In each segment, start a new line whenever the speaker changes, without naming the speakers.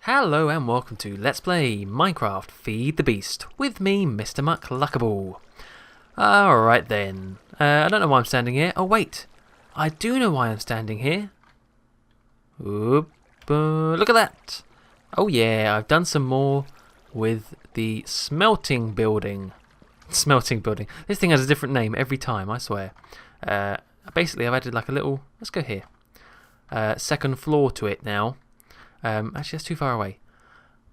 Hello and welcome to Let's Play Minecraft Feed the Beast with me, Mr. Muckluckable. Alright then, I don't know why I'm standing here. Oh wait, I do know why I'm standing here. Oop, look at that. Oh yeah, I've done some more with the smelting building. Smelting building. This thing has a different name every time, I swear. Basically I've added like a little, let's go here, second floor to it now. Actually, that's too far away.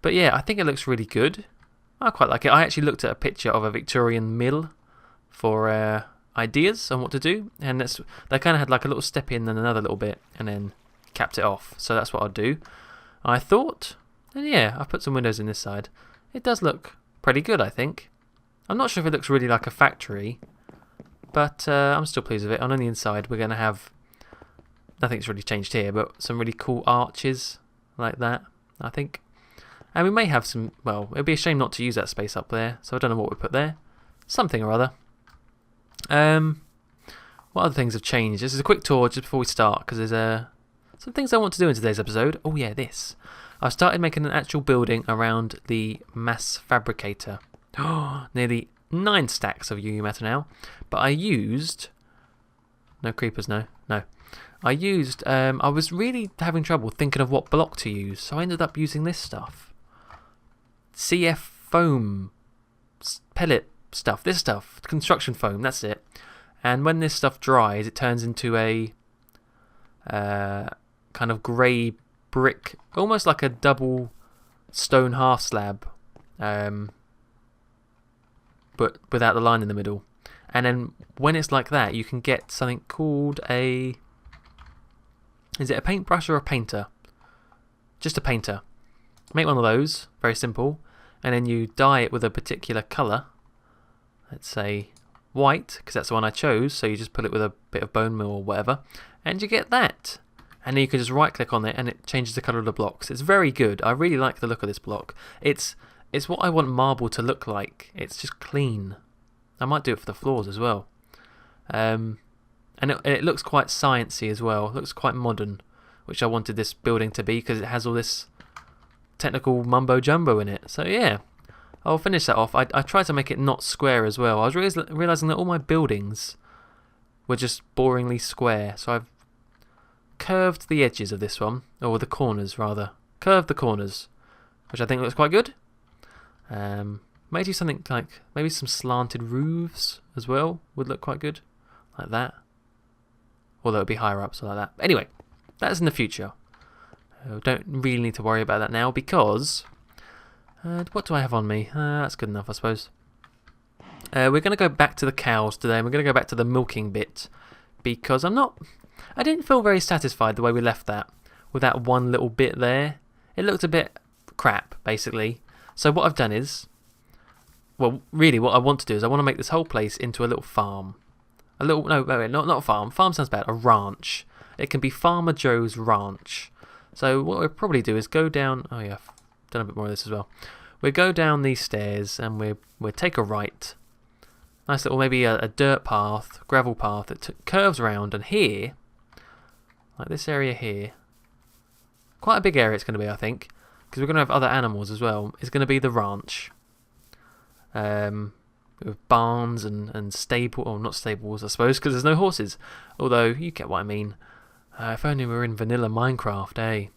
But yeah, I think it looks really good. I quite like it. I actually looked at a picture of a Victorian mill for ideas on what to do. And they kind of had like a little step in and another little bit and then capped it off. So that's what I'll do. I thought, and yeah, I've put some windows in this side. It does look pretty good, I think. I'm not sure if it looks really like a factory. But I'm still pleased with it. On the inside, we're going to have, nothing's really changed here, but some really cool arches. Like that, I think. And we may have some, well, it would be a shame not to use that space up there, so I don't know what we put there. Something or other. What other things have changed? This is a quick tour just before we start, because there's some things I want to do in today's episode. Oh yeah, this. I've started making an actual building around the mass fabricator. Oh, nearly 9 stacks of UU matter now. But I used... No creepers, no. I was really having trouble thinking of what block to use, so I ended up using this stuff. CF foam, pellet stuff, this stuff, construction foam, that's it. And when this stuff dries, it turns into a kind of grey brick, almost like a double stone half slab, but without the line in the middle. And then when it's like that, you can get something called a... Is it a paintbrush or a painter? Just a painter. Make one of those, very simple, and then you dye it with a particular colour. Let's say white, because that's the one I chose, so you just put it with a bit of bone meal or whatever, and you get that. And then you can just right click on it and it changes the colour of the blocks. It's very good. I really like the look of this block. It's what I want marble to look like. It's just clean. I might do it for the floors as well. And it looks quite sciencey as well. It looks quite modern, which I wanted this building to be because it has all this technical mumbo jumbo in it. So yeah, I'll finish that off. I tried to make it not square as well. I was realising that all my buildings were just boringly square. So I've curved the edges of this one, or the corners rather. Curved the corners, which I think looks quite good. Maybe something like, maybe some slanted roofs as well would look quite good. Like that. Although it would be higher up, so like that. Anyway, that's in the future. Don't really need to worry about that now because... what do I have on me? That's good enough, I suppose. We're going to go back to the cows today. And we're going to go back to the milking bit. Because I didn't feel very satisfied the way we left that. With that one little bit there. It looked a bit crap, basically. So what I've done is... Well, really what I want to do is I want to make this whole place into a little farm. No, wait, not a farm. Farm sounds bad. A ranch. It can be Farmer Joe's ranch. So what we'll probably do is go down... Oh yeah, I've done a bit more of this as well. We'll go down these stairs and we'll take a right. Nice little, maybe a dirt path, gravel path that curves around. And here, like this area here, quite a big area it's going to be, I think. Because we're going to have other animals as well. It's going to be the ranch. With barns and stable, or not stables I suppose, because there's no horses. Although, you get what I mean. If only we were in vanilla Minecraft, eh?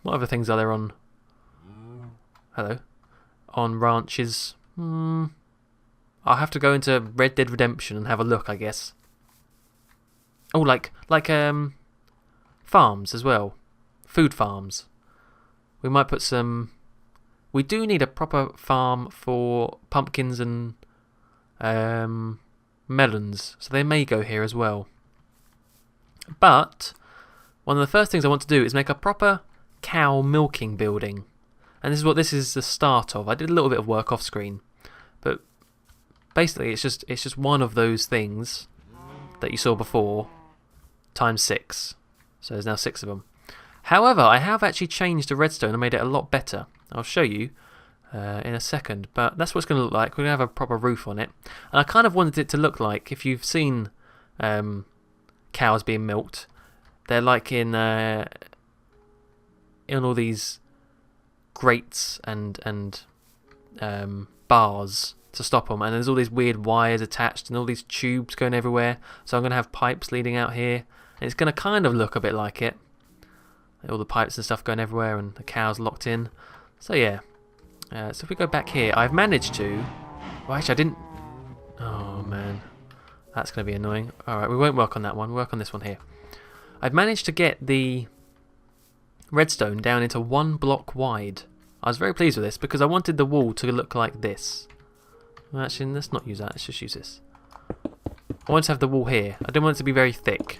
What other things are there on... Hello? On ranches? I'll have to go into Red Dead Redemption and have a look, I guess. Oh, like farms as well. Food farms. We might put some... We do need a proper farm for pumpkins and melons, so they may go here as well. But one of the first things I want to do is make a proper cow milking building. And this is what this is the start of. I did a little bit of work off screen, but basically it's just one of those things that you saw before times 6. So there's now 6 of them. However, I have actually changed the redstone and made it a lot better. I'll show you in a second, but that's what it's going to look like. We're going to have a proper roof on it. And I kind of wanted it to look like, if you've seen cows being milked, they're like in in all these grates and bars to stop them, and there's all these weird wires attached and all these tubes going everywhere, so I'm going to have pipes leading out here, and it's going to kind of look a bit like it, all the pipes and stuff going everywhere and the cows locked in. So yeah, so if we go back here, I've managed to, well actually I didn't, oh man, that's going to be annoying. Alright, we won't work on that one, we'll work on this one here. I've managed to get the redstone down into 1 block wide. I was very pleased with this because I wanted the wall to look like this. Well, actually, let's not use that, let's just use this. I want to have the wall here. I didn't want it to be very thick.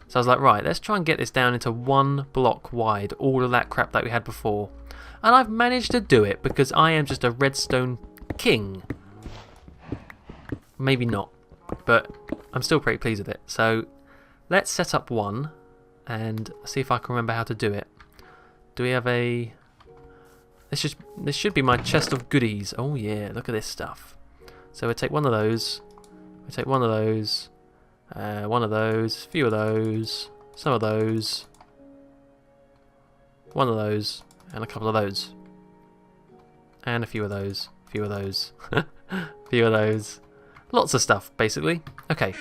So I was like, right, let's try and get this down into 1 block wide, all of that crap that we had before. And I've managed to do it because I am just a redstone king. Maybe not, but I'm still pretty pleased with it. So let's set up one and see if I can remember how to do it. Do we have a... This should be my chest of goodies. Oh yeah, look at this stuff. So we'll take one of those. We'll take one of those. One of those. A few of those. Some of those. One of those. And a couple of those. And a few of those. A few of those. A few of those. Lots of stuff, basically. Okay.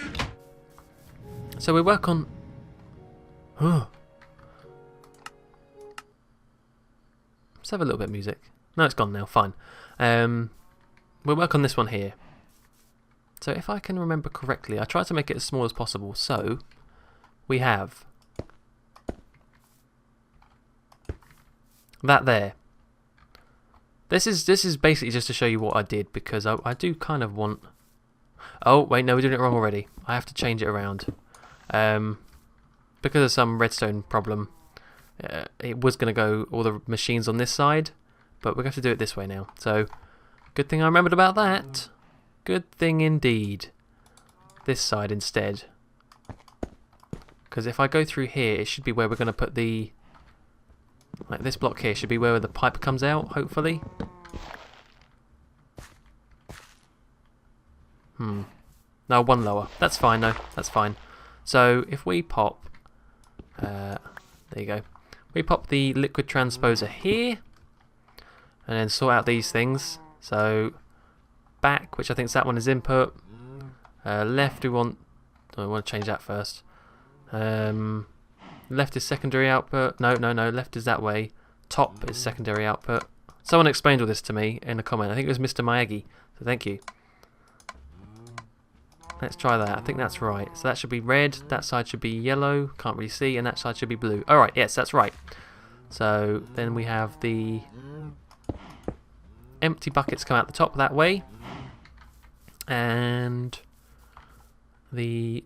So we work on... Let's have a little bit of music. No, it's gone now. Fine. We'll work on this one here. So if I can remember correctly, I tried to make it as small as possible. So we have that there. This is basically just to show you what I did, because I do kind of want... Oh wait, no, we're doing it wrong already. I have to change it around. Because of some redstone problem. It was going to go all the machines on this side, but we're going to have to do it this way now. So, good thing I remembered about that. Good thing indeed. This side instead. Because if I go through here, it should be where we're going to put the... Like this block here should be where the pipe comes out, hopefully. No, one lower. That's fine, no, that's fine. So, if we pop... there you go. We pop the liquid transposer here, and then sort out these things. So back, which I think that one is input. Left, we want to change that first. Left is secondary output. No, left is that way. Top is secondary output. Someone explained all this to me in a comment. I think it was Mr. Miyagi, so thank you. Let's try that. I think that's right. So that should be red, that side should be yellow, can't really see, and that side should be blue. Alright, yes, that's right. So then we have the empty buckets come out the top that way, and the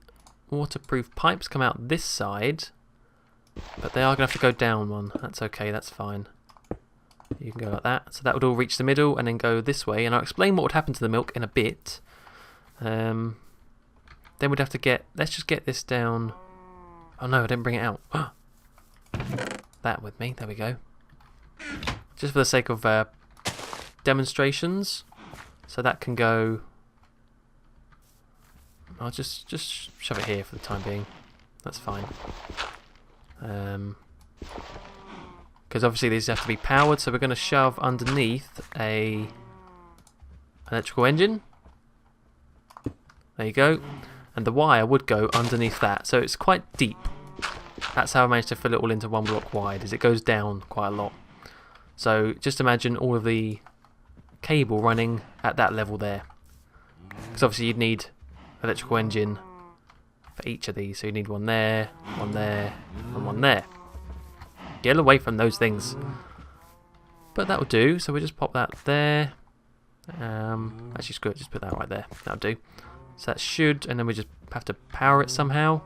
waterproof pipes come out this side, but they are going to have to go down one. That's okay, that's fine. You can go like that. So that would all reach the middle and then go this way, and I'll explain what would happen to the milk in a bit. Then we'd have to get... Let's just get this down... Oh no, I didn't bring it out. That with me. There we go. Just for the sake of demonstrations. So that can go... I'll just shove it here for the time being. That's fine. Because obviously these have to be powered, so we're going to shove underneath a electrical engine. There you go. And the wire would go underneath that, so it's quite deep. That's how I managed to fill it all into 1 block wide, is it goes down quite a lot. So just imagine all of the cable running at that level there. Because obviously you'd need electrical engine for each of these, so you need one there, and one there. Get away from those things. But that will do, so we'll just pop that there. Actually screw it, just put that right there, that'll do. So that should, and then we just have to power it somehow.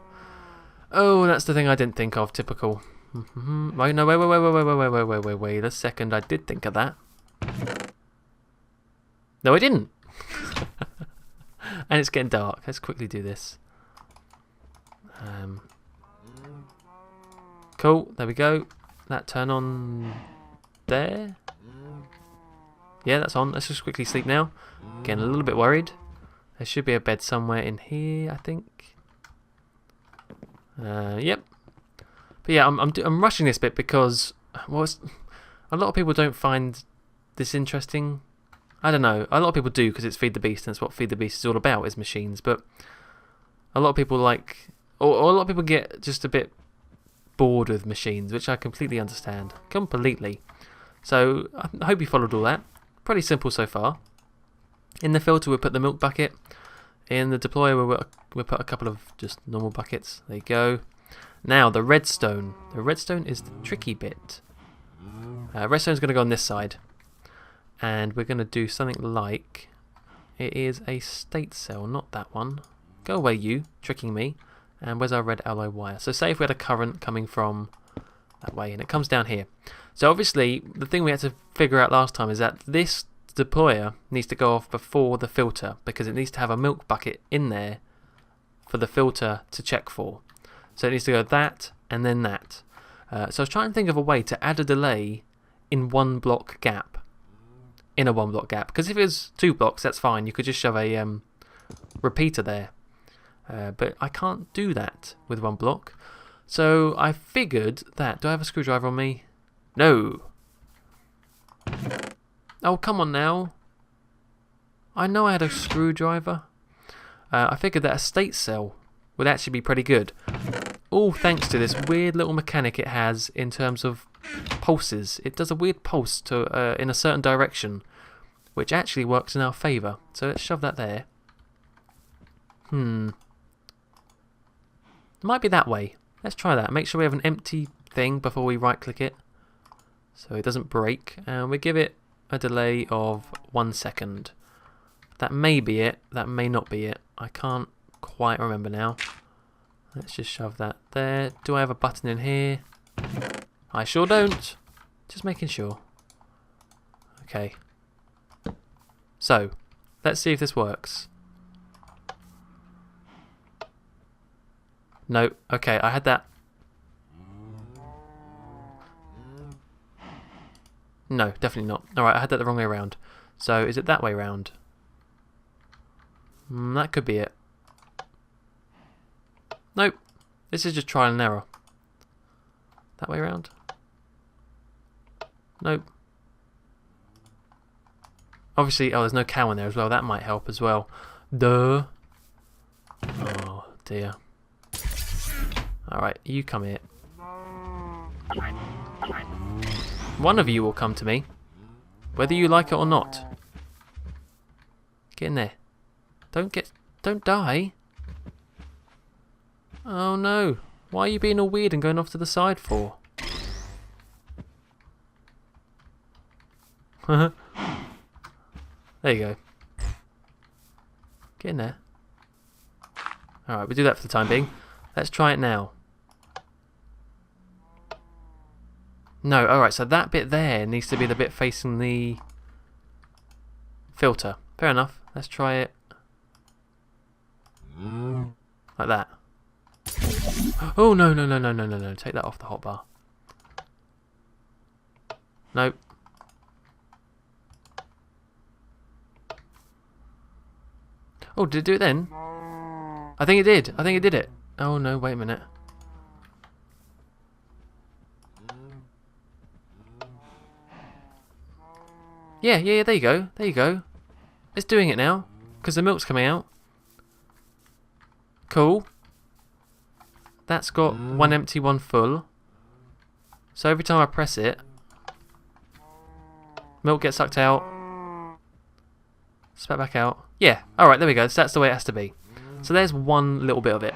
Oh, that's the thing I didn't think of, typical. Wait, no, wait a second, I did think of that. No, I didn't. And it's getting dark, let's quickly do this. Cool, there we go. That turn on there. Yeah, that's on. Let's just quickly sleep now. Getting a little bit worried. There should be a bed somewhere in here, I think. Yep. But yeah, I'm rushing this bit because well, a lot of people don't find this interesting. I don't know. A lot of people do because it's Feed the Beast, and it's what Feed the Beast is all about, is machines. But a lot of people like, or a lot of people get just a bit bored with machines, which I completely understand. Completely. So I hope you followed all that. Pretty simple so far. In the filter, we'll put the milk bucket. In the deployer, we'll put a couple of just normal buckets. There you go. Now, the redstone. The redstone is the tricky bit. Redstone's going to go on this side. And we're going to do something like... It is a state cell, not that one. Go away, you. Tricking me. And where's our red alloy wire? So say if we had a current coming from that way, and it comes down here. So obviously, the thing we had to figure out last time is that this deployer needs to go off before the filter, because it needs to have a milk bucket in there for the filter to check for. So it needs to go that, and then that. So I was trying to think of a way to add a delay in one block gap. In a one block gap. Because if it was 2 blocks, that's fine. You could just shove a repeater there. But I can't do that with 1 block. So I figured that... Do I have a screwdriver on me? No. Oh, come on now. I know I had a screwdriver. I figured that a state cell would actually be pretty good. All thanks to this weird little mechanic it has in terms of pulses. It does a weird pulse to in a certain direction, which actually works in our favour. So let's shove that there. It might be that way. Let's try that. Make sure we have an empty thing before we right click it, so it doesn't break. And we give it a delay of 1 second. That may be it. That may not be it. I can't quite remember now. Let's just shove that there. Do I have a button in here? I sure don't. Just making sure. Okay. So, let's see if this works. No. Okay, I had that. No, definitely not. Alright, I had that the wrong way around. So, is it that way round? That could be it. Nope. This is just trial and error. That way around? Nope. Obviously, oh, there's no cow in there as well. That might help as well. Duh. Oh, dear. Alright, you come here. One of you will come to me, whether you like it or not. Get in there. Don't die. Oh no. Why are you being all weird and going off to the side for? There you go. Get in there. Alright, we'll do that for the time being. Let's try it now. No, alright, so that bit there needs to be the bit facing the filter. Fair enough. Let's try it like that. Oh, no, no, no, no, no, no, no. Take that off the hotbar. Nope. Oh, did it do it then? I think it did. I think it did it. Oh, no, wait a minute. Yeah, there you go. There you go. It's doing it now, because the milk's coming out. Cool. That's got 1 empty, 1 full. So every time I press it, milk gets sucked out. Spat back out. Yeah, alright, there we go. So that's the way it has to be. So there's one little bit of it.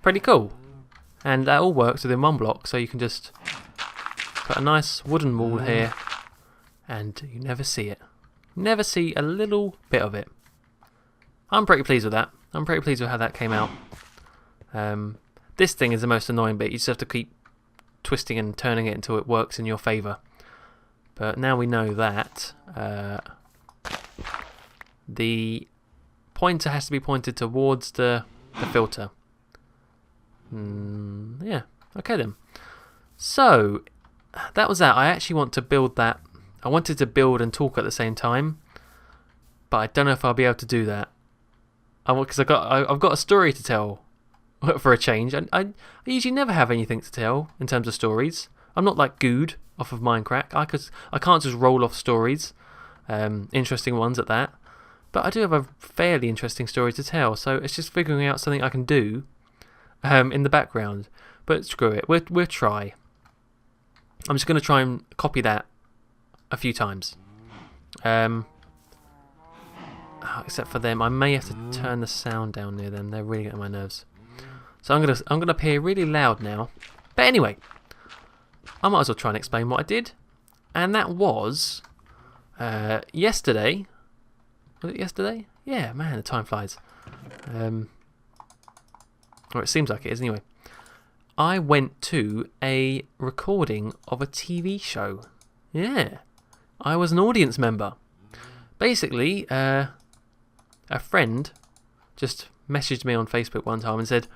Pretty cool. And that all works within 1 block, so you can just put a nice wooden wall here, and you never see it. Never see a little bit of it. I'm pretty pleased with that. I'm pretty pleased with how that came out. This thing is the most annoying bit. You just have to keep twisting and turning it until it works in your favour. But now we know that the pointer has to be pointed towards the filter. Yeah, okay then. So, that was that. I actually want to build that. I wanted to build and talk at the same time, but I don't know if I'll be able to do that. Because I've got a story to tell for a change. I usually never have anything to tell in terms of stories. I'm not like Good off of Minecraft. I can't just roll off stories, interesting ones at that. But I do have a fairly interesting story to tell, so it's just figuring out something I can do in the background. But screw it, we'll try. I'm just going to try and copy that a few times. Except for them, I may have to turn the sound down near them. They're really getting on my nerves. So I'm gonna appear really loud now. But anyway, I might as well try and explain what I did, and that was yesterday. Was it yesterday? Yeah, man, the time flies. Or it seems like it is anyway. I went to a recording of a TV show. Yeah, I was an audience member. Basically, a friend just messaged me on Facebook one time and said,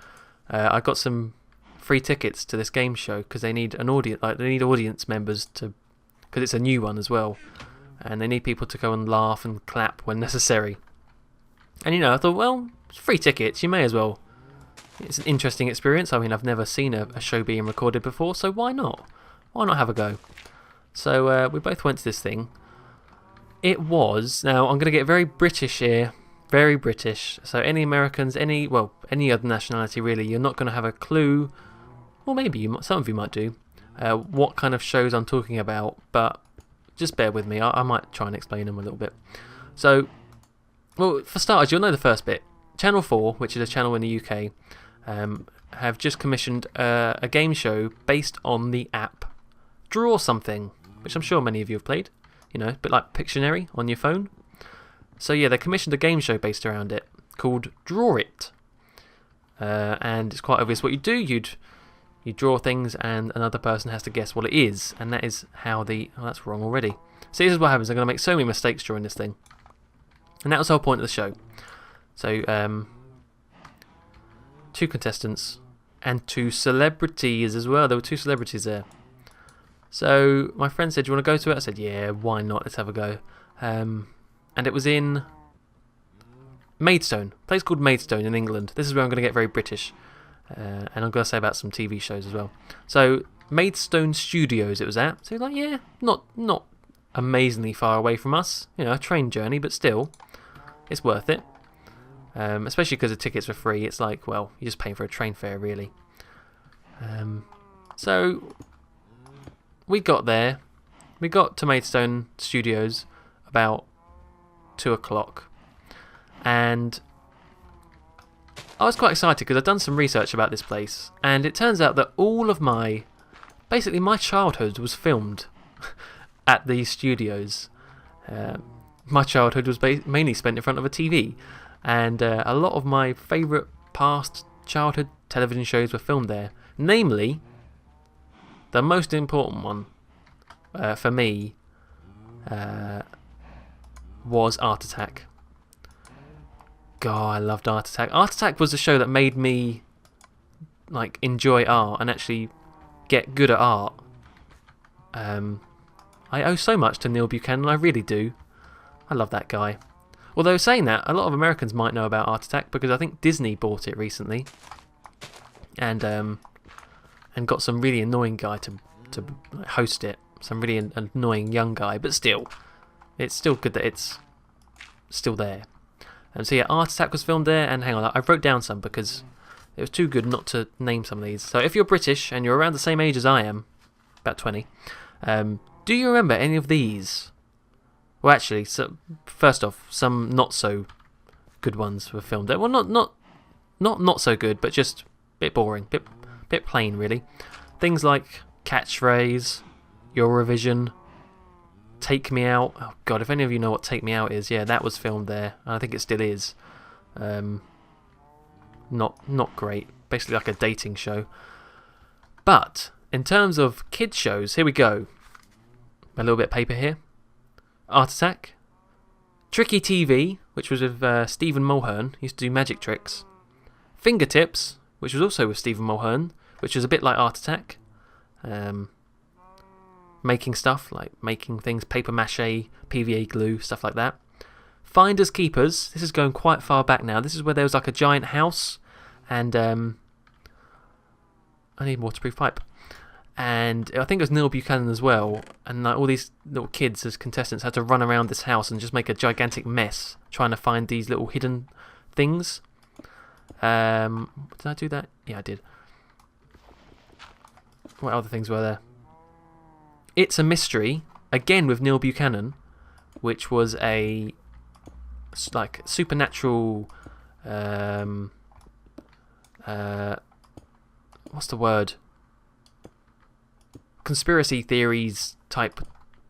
I got some free tickets to this game show because they need an audience, like they need audience members to, because it's a new one as well, and they need people to go and laugh and clap when necessary. And I thought, well, it's free tickets, you may as well. It's an interesting experience. I mean, I've never seen a show being recorded before, so why not? Why not have a go? So we both went to this thing. It was, now I'm going to get very British here, very British. So any Americans, any other nationality really, you're not going to have a clue, or maybe some of you might do, what kind of shows I'm talking about, but just bear with me, I might try and explain them a little bit. So, well, for starters, you'll know the first bit. Channel 4, which is a channel in the UK, have just commissioned a game show based on the app Draw Something, which I'm sure many of you have played. A bit like Pictionary on your phone. So yeah, they commissioned a game show based around it called Draw It. And it's quite obvious what you do. You draw things and another person has to guess what it is. And that is how oh, that's wrong already. So this is what happens. I'm going to make so many mistakes during this thing. And that was the whole point of the show. So, 2 contestants and 2 celebrities as well. There were 2 celebrities there. So my friend said, do you want to go to it? I said, yeah, why not? Let's have a go. And it was in Maidstone, a place called Maidstone in England. This is where I'm going to get very British. And I'm going to say about some TV shows as well. So Maidstone Studios it was at. So like, yeah, not amazingly far away from us. A train journey, but still, it's worth it. Especially because the tickets were free. It's like, well, you're just paying for a train fare, really. So we got there. We got to Maidstone Studios about 2 o'clock. And I was quite excited because I'd done some research about this place. And it turns out that all of basically my childhood was filmed at these studios. My childhood was mainly spent in front of a TV. And a lot of my favourite past childhood television shows were filmed there. Namely, the most important one for me was Art Attack. God, I loved Art Attack. Art Attack was the show that made me enjoy art and actually get good at art. I owe so much to Neil Buchanan, I really do. I love that guy. Although saying that, a lot of Americans might know about Art Attack because I think Disney bought it recently, and got some really annoying guy to host it. Some really annoying young guy, but still, it's still good that it's still there. And so yeah, Art Attack was filmed there. And hang on, I wrote down some because it was too good not to name some of these. So if you're British and you're around the same age as I am, about 20, do you remember any of these? Well, actually, so first off, some not so good ones were filmed there. Well, not so good, but just a bit boring, bit plain, really. Things like Catchphrase, Eurovision, Take Me Out. Oh God, if any of you know what Take Me Out is, yeah, that was filmed there. I think it still is. Not great. Basically like a dating show. But in terms of kids shows, here we go. A little bit of paper here. Art Attack, Tricky TV, which was with Stephen Mulhern, he used to do magic tricks. Fingertips, which was also with Stephen Mulhern, which was a bit like Art Attack. Making stuff, like making things, paper mache, PVA glue, stuff like that. Finders Keepers, this is going quite far back now. This is where there was like a giant house, and I need a waterproof pipe. And I think it was Neil Buchanan as well. And like all these little kids as contestants had to run around this house and just make a gigantic mess trying to find these little hidden things. Did I do that? Yeah, I did. What other things were there? It's a Mystery, again with Neil Buchanan, which was a like supernatural. What's the word? Conspiracy theories type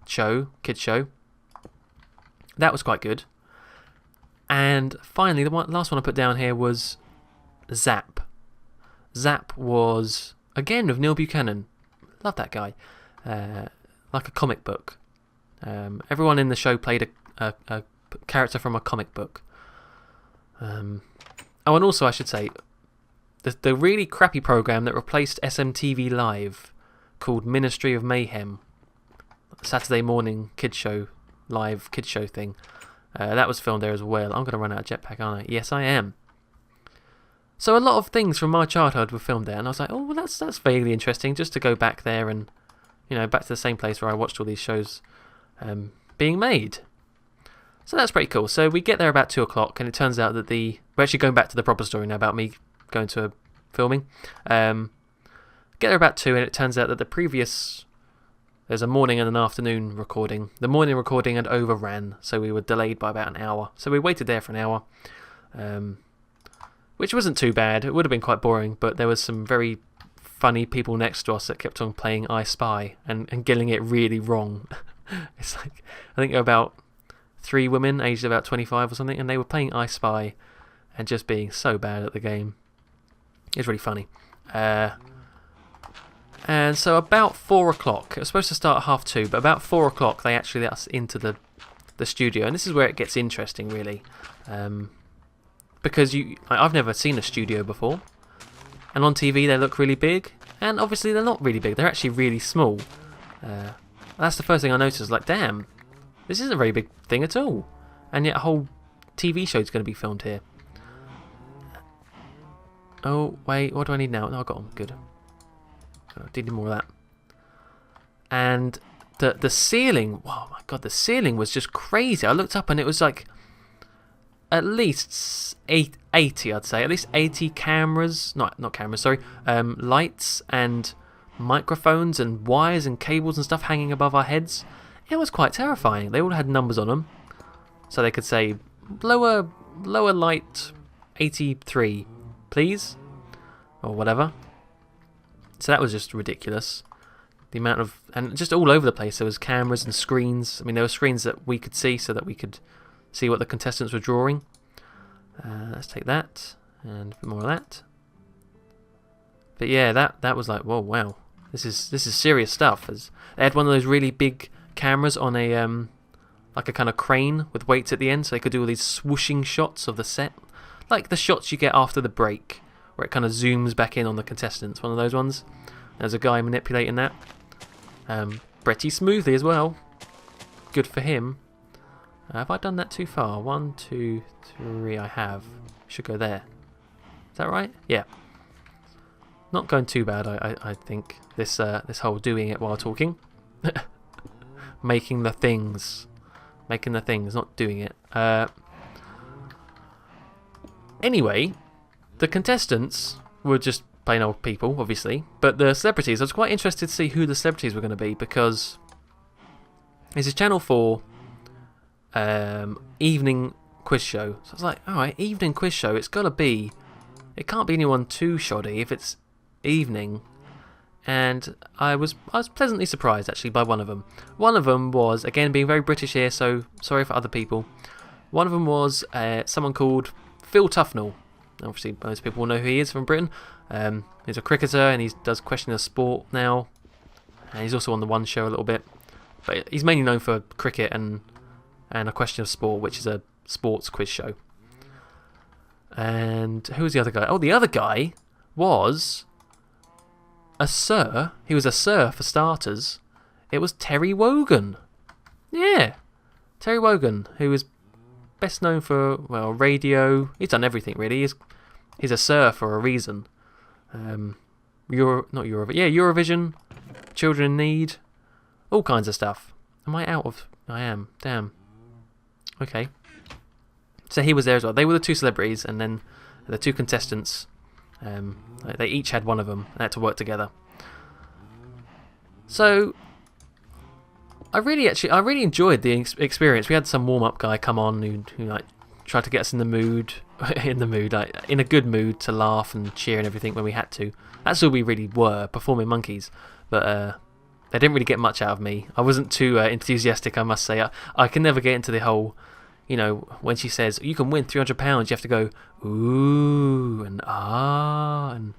show, kids show. That was quite good. And finally, the last one I put down here was Zap. Zap was again with Neil Buchanan. Love that guy. Like a comic book. Everyone in the show played a character from a comic book. Oh, and also I should say, the really crappy program that replaced SMTV Live, called Ministry of Mayhem, Saturday morning live kids show thing. That was filmed there as well. I'm going to run out of jetpack, aren't I? Yes, I am. So a lot of things from my childhood were filmed there, and I was like, oh, well, that's vaguely interesting, just to go back there and, back to the same place where I watched all these shows being made. So that's pretty cool. So we get there about 2 o'clock, and it turns out that we're actually going back to the proper story now about me going to filming. Get there about 2, and it turns out that there's a morning and an afternoon recording. The morning recording had overran, so we were delayed by about an hour. So we waited there for an hour, which wasn't too bad. It would have been quite boring, but there was some very funny people next to us that kept on playing I Spy and getting it really wrong. It's like, I think about 3 women aged about 25 or something, and they were playing I Spy and just being so bad at the game. It's really funny. And so about 4 o'clock, it was supposed to start at 2:30, but about 4 o'clock they actually let us into the studio, and this is where it gets interesting, really, because I've never seen a studio before, and on TV they look really big, and obviously they're not really big, they're actually really small. That's the first thing I noticed, like, damn, this isn't a very big thing at all, and yet a whole TV show is going to be filmed here. Oh, wait, what do I need now? No, I got them, good. I did need more of that. And the ceiling, oh my god, the ceiling was just crazy. I looked up and it was like at least 80, I'd say. At least 80 cameras, not cameras, sorry, lights and microphones and wires and cables and stuff hanging above our heads. It was quite terrifying. They all had numbers on them, so they could say, lower light 83, please, or whatever. So that was just ridiculous. The amount of, and just all over the place, there was cameras and screens. I mean, there were screens that we could see so that we could see what the contestants were drawing. Let's take that, and a bit more of that. But yeah, that was like, whoa, wow. This is serious stuff. They had one of those really big cameras on a, like a kind of crane with weights at the end, so they could do all these swooshing shots of the set. Like the shots you get after the break, where it kind of zooms back in on the contestants, one of those ones. There's a guy manipulating that. Pretty smoothly as well. Good for him. Have I done that too far? 1, 2, 3, I have. Should go there. Is that right? Yeah. Not going too bad, I think. This whole doing it while talking. Making the things, not doing it. Anyway, the contestants were just plain old people, obviously, but the celebrities, I was quite interested to see who the celebrities were going to be, because it's a Channel 4 evening quiz show. So I was like, alright, evening quiz show, it can't be anyone too shoddy if it's evening. And I was pleasantly surprised, actually, by one of them. One of them was, again, being very British here, so sorry for other people. One of them was someone called Phil Tufnell. Obviously, most people will know who he is from Britain. He's a cricketer, and he does Question of Sport now. And he's also on the One Show a little bit. But he's mainly known for cricket and A Question of Sport, which is a sports quiz show. And who was the other guy? Oh, the other guy was a sir. He was a sir, for starters. It was Terry Wogan. Yeah, Terry Wogan, who is best known for, well, radio. He's done everything, really. He's a sir for a reason. Eurovision, Children in Need, all kinds of stuff. Am I out of? I am. Damn. Okay. So he was there as well. They were the two celebrities, and then the two contestants. They each had one of them and had to work together. So I really enjoyed the experience. We had some warm-up guy come on who like tried to get us in the mood, like in a good mood to laugh and cheer and everything when we had to. That's all we really were, performing monkeys. But they didn't really get much out of me. I wasn't too enthusiastic, I must say. I can never get into the whole, when she says you can win £300, you have to go ooh and ah and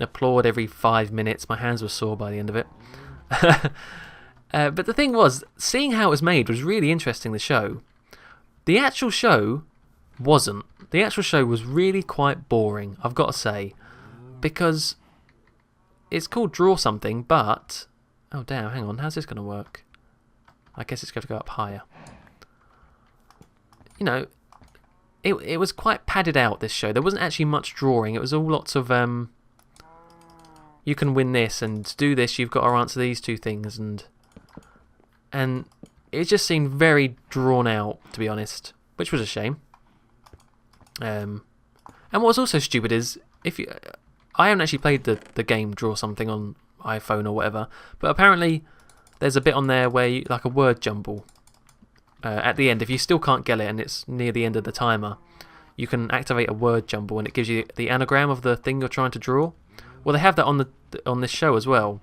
applaud every 5 minutes. My hands were sore by the end of it. But the thing was, seeing how it was made was really interesting, the show. The actual show wasn't. The actual show was really quite boring, I've got to say. Because it's called Draw Something, but... Oh, damn, hang on. How's this going to work? I guess it's going to go up higher. It was quite padded out, this show. There wasn't actually much drawing. It was all lots of... you can win this, and to do this, you've got to answer these two things, and it just seemed very drawn out, to be honest, which was a shame. And what was also stupid is, I haven't actually played the game Draw Something on iPhone or whatever, but apparently there's a bit on there where like a word jumble at the end. If you still can't get it and it's near the end of the timer, you can activate a word jumble and it gives you the anagram of the thing you're trying to draw. Well, they have that on this show as well,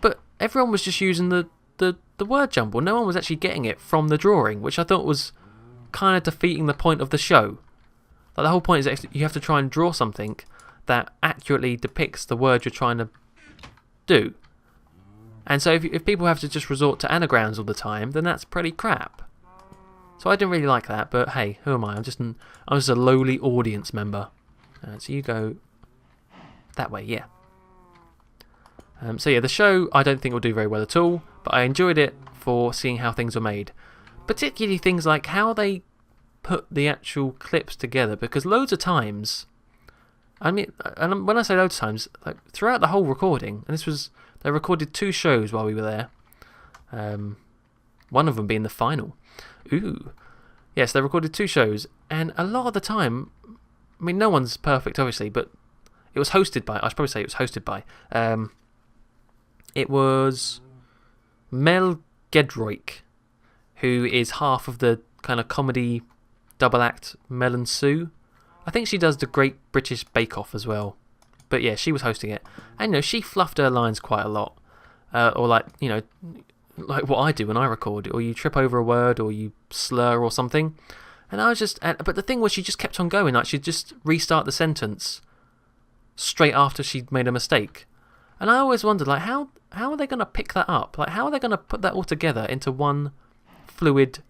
but everyone was just using the word jumble. No one was actually getting it from the drawing, which I thought was kind of defeating the point of the show. Like, the whole point is that you have to try and draw something that accurately depicts the word you're trying to do. And so if people have to just resort to anagrams all the time, then that's pretty crap. So I didn't really like that, but hey, who am I? I'm just a lowly audience member. So you go that way, yeah. So yeah, the show I don't think will do very well at all, but I enjoyed it for seeing how things were made. Particularly things like how they put the actual clips together, because loads of times, I mean, and when I say loads of times, like throughout the whole recording, and they recorded 2 shows while we were there, one of them being the final. Ooh. Yes, they recorded 2 shows, and a lot of the time, I mean, no one's perfect, obviously, but it was hosted by, I should probably say it was hosted by, it was Mel Gedroic, who is half of the kind of comedy double act Mel and Sue. I think she does the Great British Bake Off as well. But yeah, she was hosting it. And she fluffed her lines quite a lot. Or like what I do when I record. Or you trip over a word, or you slur or something. And I was just... But the thing was, she just kept on going. Like, she'd just restart the sentence straight after she'd made a mistake. And I always wondered, like, how are they going to pick that up? Like, how are they going to put that all together into one fluid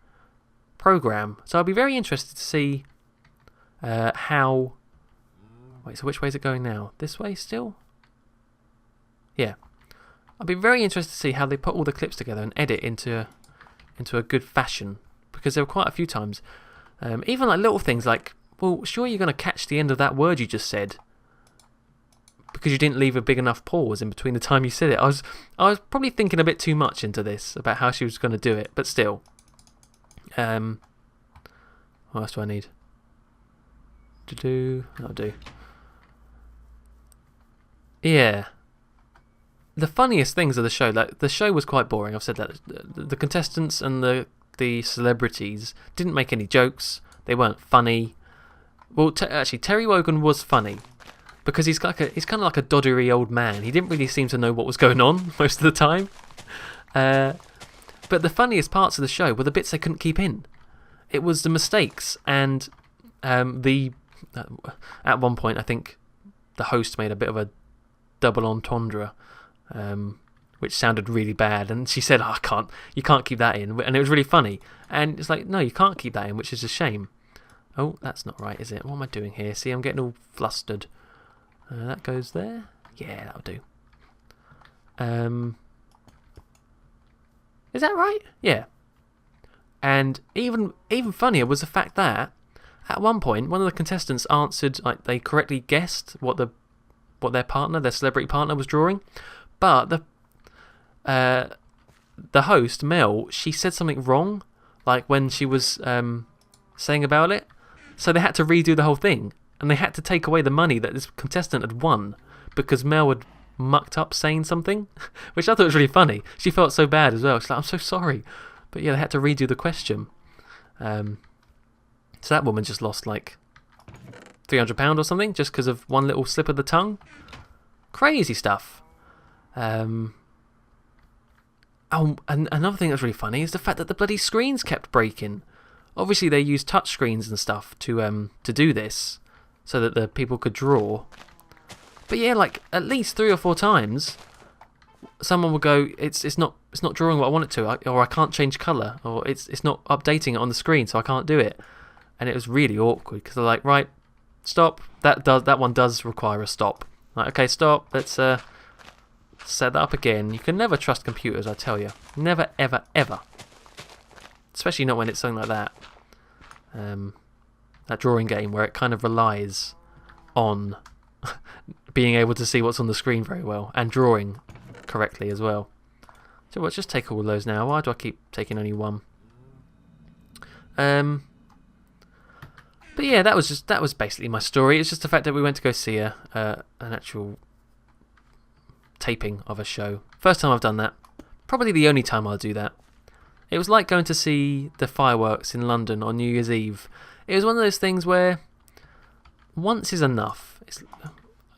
program? So I'd be very interested to see how... Wait, so which way is it going now? This way still? Yeah. I'd be very interested to see how they put all the clips together and edit into a good fashion. Because there were quite a few times. Even like little things like, well, sure you're going to catch the end of that word you just said, because you didn't leave a big enough pause in between the time you said it. I was probably thinking a bit too much into this about how she was going to do it, but still. What else do I need to do? That'll do. Yeah. The funniest things of the show, like the show was quite boring. I've said that. The contestants and the celebrities didn't make any jokes. They weren't funny. Well, actually, Terry Wogan was funny, because he's kind of like a doddery old man. He didn't really seem to know what was going on most of the time. But the funniest parts of the show were the bits they couldn't keep in. It was the mistakes, and at one point I think the host made a bit of a double entendre, which sounded really bad, and she said, "Oh, you can't keep that in," and it was really funny. And it's like, no, you can't keep that in, which is a shame. Oh, that's not right, is it? What am I doing here? See, I'm getting all flustered. That goes there. Yeah, that'll do. Is that right? Yeah. And even funnier was the fact that at one point one of the contestants answered, like, they correctly guessed what the what their celebrity partner was drawing. But the host, Mel, she said something wrong, like when she was saying about it. So they had to redo the whole thing, and they had to take away the money that this contestant had won because Mel had mucked up saying something, which I thought was really funny. She felt so bad as well. She's like, I'm so sorry. But yeah, they had to redo the question. So that woman just lost like £300 or something just because of one little slip of the tongue. Crazy stuff. Oh, and another thing that's really funny is the fact that the bloody screens kept breaking. Obviously, they used touch screens and stuff to do this, so that the people could draw. But yeah, like at least 3 or 4 times, someone will go, it's not drawing what I want it to, or I can't change colour, or it's not updating it on the screen, so I can't do it. And it was really awkward because they're like, right, stop. That one does require a stop. Like, okay, stop. Let's set that up again. You can never trust computers, I tell you. Never, ever, ever. Especially not when it's something like that. That drawing game where it kind of relies on being able to see what's on the screen very well and drawing correctly as well. So let's just take all of those now. Why do I keep taking only one? But yeah, that was basically my story. It's just the fact that we went to go see an actual taping of a show. First time I've done that. Probably the only time I'll do that. It was like going to see the fireworks in London on New Year's Eve. It was one of those things where once is enough.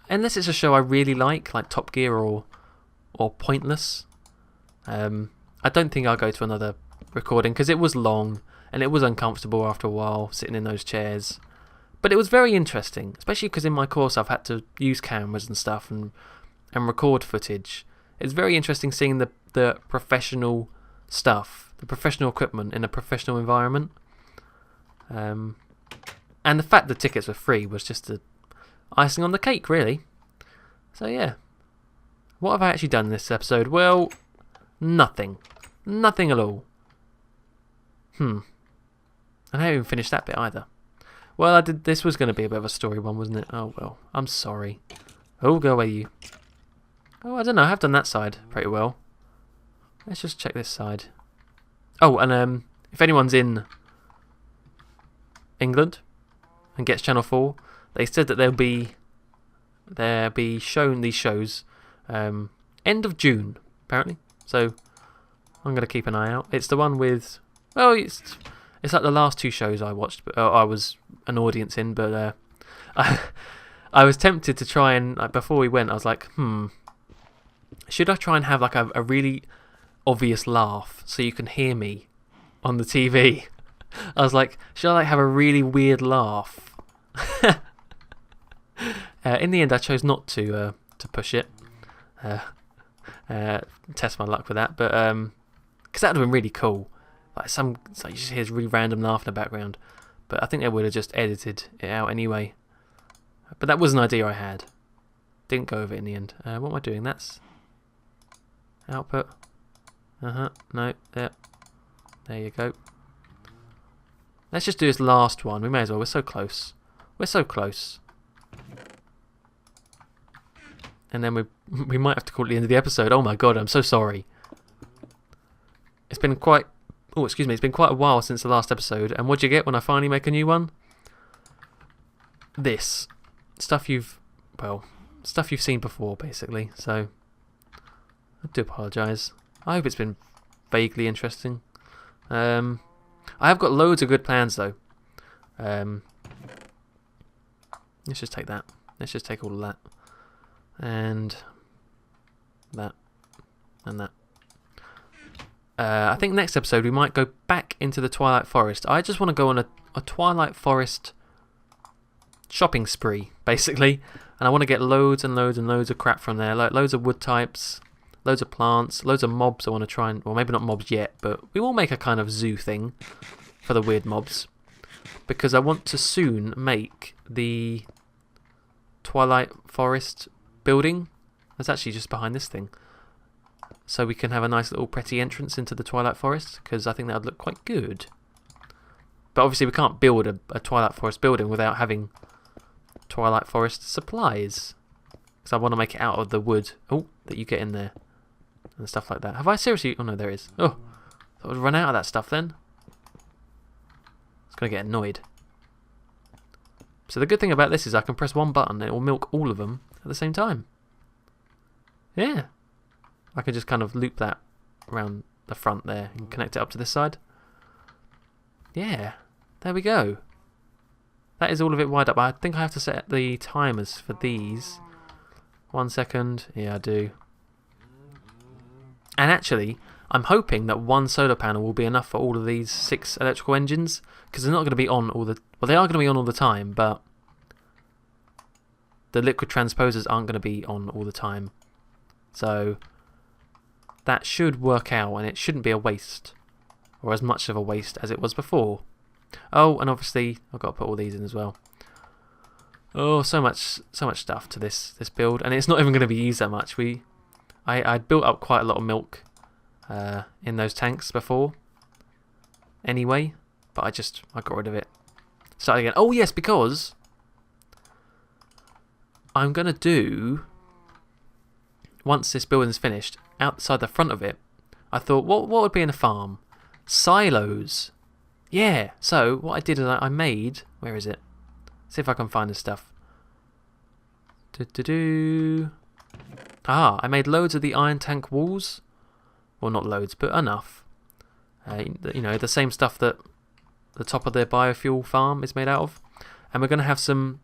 Unless it's a show I really like Top Gear or Pointless. I don't think I'll go to another recording because it was long and it was uncomfortable after a while sitting in those chairs. But it was very interesting, especially because in my course I've had to use cameras and stuff and record footage. It's very interesting seeing the professional stuff, the professional equipment in a professional environment. And the fact the tickets were free was just the icing on the cake, really. So yeah. What have I actually done in this episode? Well, nothing. Nothing at all. I haven't even finished that bit either. Well, this was going to be a bit of a story one, wasn't it? Oh well, I'm sorry. Oh, go away you. Oh, I don't know, I have done that side pretty well. Let's just check this side. Oh, and if anyone's in England and gets Channel 4, they said that they'll be shown these shows end of June, apparently. So I'm going to keep an eye out. It's the one with... Well, it's like the last 2 shows I watched, but I was an audience in, but I was tempted to try and... before we went, I was like, should I try and have like a really obvious laugh so you can hear me on the TV? I was like, should I have a really weird laugh? In the end, I chose not to push it, test my luck with that, but because that would have been really cool. Like you just hear this really random laugh in the background, but I think they would have just edited it out anyway. But that was an idea I had. Didn't go with it in the end. What am I doing? That's output. No, there you go. Let's just do this last one. We may as well. We're so close. We're so close. And then we might have to call it the end of the episode. Oh my god, I'm so sorry. It's been quite... Oh, excuse me. It's been quite a while since the last episode. And what'd you get when I finally make a new one? This. Stuff you've seen before, basically. So, I do apologise. I hope it's been vaguely interesting. I have got loads of good plans, though. Let's just take that. Let's just take all of that. And that. And that. I think next episode we might go back into the Twilight Forest. I just want to go on a Twilight Forest shopping spree, basically. And I want to get loads and loads and loads of crap from there. Like loads of wood types, loads of plants, loads of mobs I want to try and... Well, maybe not mobs yet, but we will make a kind of zoo thing for the weird mobs. Because I want to soon make the Twilight Forest building. That's actually just behind this thing. So we can have a nice little pretty entrance into the Twilight Forest, because I think that would look quite good. But obviously we can't build a Twilight Forest building without having Twilight Forest supplies. because I want to make it out of the wood. Oh, that you get in there. And stuff like that. Have I seriously... Oh, no, there is. Oh, I thought I'd run out of that stuff then. It's going to get annoyed. So the good thing about this is I can press one button and it will milk all of them at the same time. Yeah. I can just kind of loop that around the front there and connect it up to this side. Yeah. There we go. That is all of it wired up. I think I have to set the timers for these. 1 second. Yeah, I do. And actually, I'm hoping that one solar panel will be enough for all of these 6 electrical engines, because they're not going to be on all the... Well, they are going to be on all the time, but the liquid transposers aren't going to be on all the time. So that should work out, and it shouldn't be a waste, or as much of a waste as it was before. Oh, and obviously I've got to put all these in as well. Oh, so much stuff to this build, and it's not even going to be used that much. I'd built up quite a lot of milk in those tanks before anyway, but I got rid of it. Start again. Oh yes, because I'm going to do, once this building's finished, outside the front of it, I thought, what would be in a farm? Silos. Yeah, so what I did is I made, where is it? See if I can find this stuff. I made loads of the iron tank walls. Well, not loads, but enough. You know, the same stuff that the top of their biofuel farm is made out of. And we're going to have some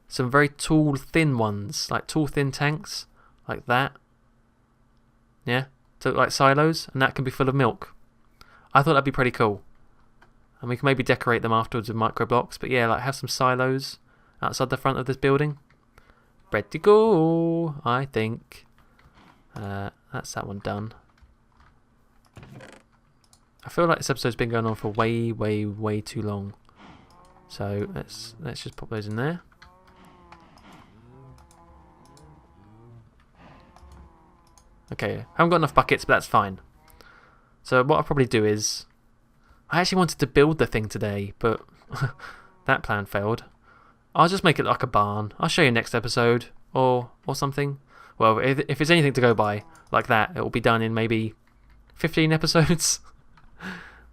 very tall, thin ones, like tall, thin tanks, like that. Yeah, so like silos, and that can be full of milk. I thought that'd be pretty cool. And we can maybe decorate them afterwards with micro blocks. But yeah, like have some silos outside the front of this building. Ready to go, I think. That's that one done. I feel like this episode's been going on for way, way, way too long. So let's just pop those in there. Okay, I haven't got enough buckets, but that's fine. So what I'll probably do is, I actually wanted to build the thing today, but that plan failed. I'll just make it like a barn. I'll show you next episode, or something. Well, if it's anything to go by like that, it will be done in maybe 15 episodes.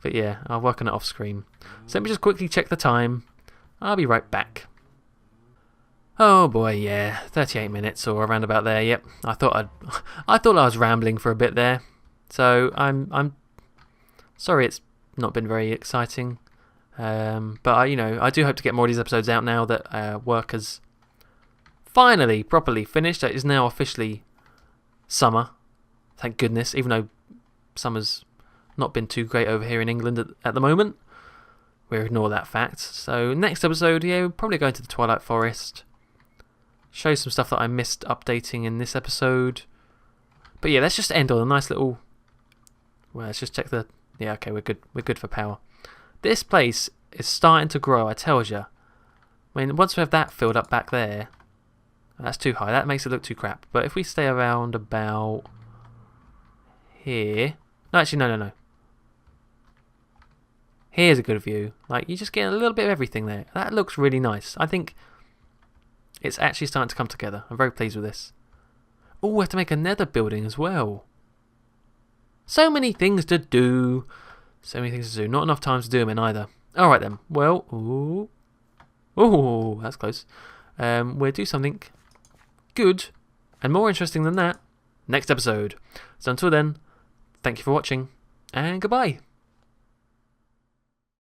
But yeah, I'll work on it off screen. So let me just quickly check the time. I'll be right back. Oh boy, yeah, 38 minutes or around about there. Yep, I thought I was rambling for a bit there. So I'm sorry it's not been very exciting. But I do hope to get more of these episodes out now that work has finally properly finished. It is now officially summer, thank goodness, even though summer's not been too great over here in England at the moment. We'll ignore that fact. So next episode, yeah, we're probably going to the Twilight Forest. Show you some stuff that I missed updating in this episode. But yeah, let's just end on a nice little... Well, let's just check the... Yeah, okay, we're good. We're good for power. This place is starting to grow, I tells ya. I mean, once we have that filled up back there... That's too high. That makes it look too crap. But if we stay around about... Here... No, actually, no. Here's a good view. Like, you just get a little bit of everything there. That looks really nice. I think it's actually starting to come together. I'm very pleased with this. Oh, we have to make a nether building as well. So many things to do. So many things to do. Not enough time to do them in either. Alright then. Well, ooh, that's close. We'll do something good and more interesting than that next episode. So until then, thank you for watching and goodbye.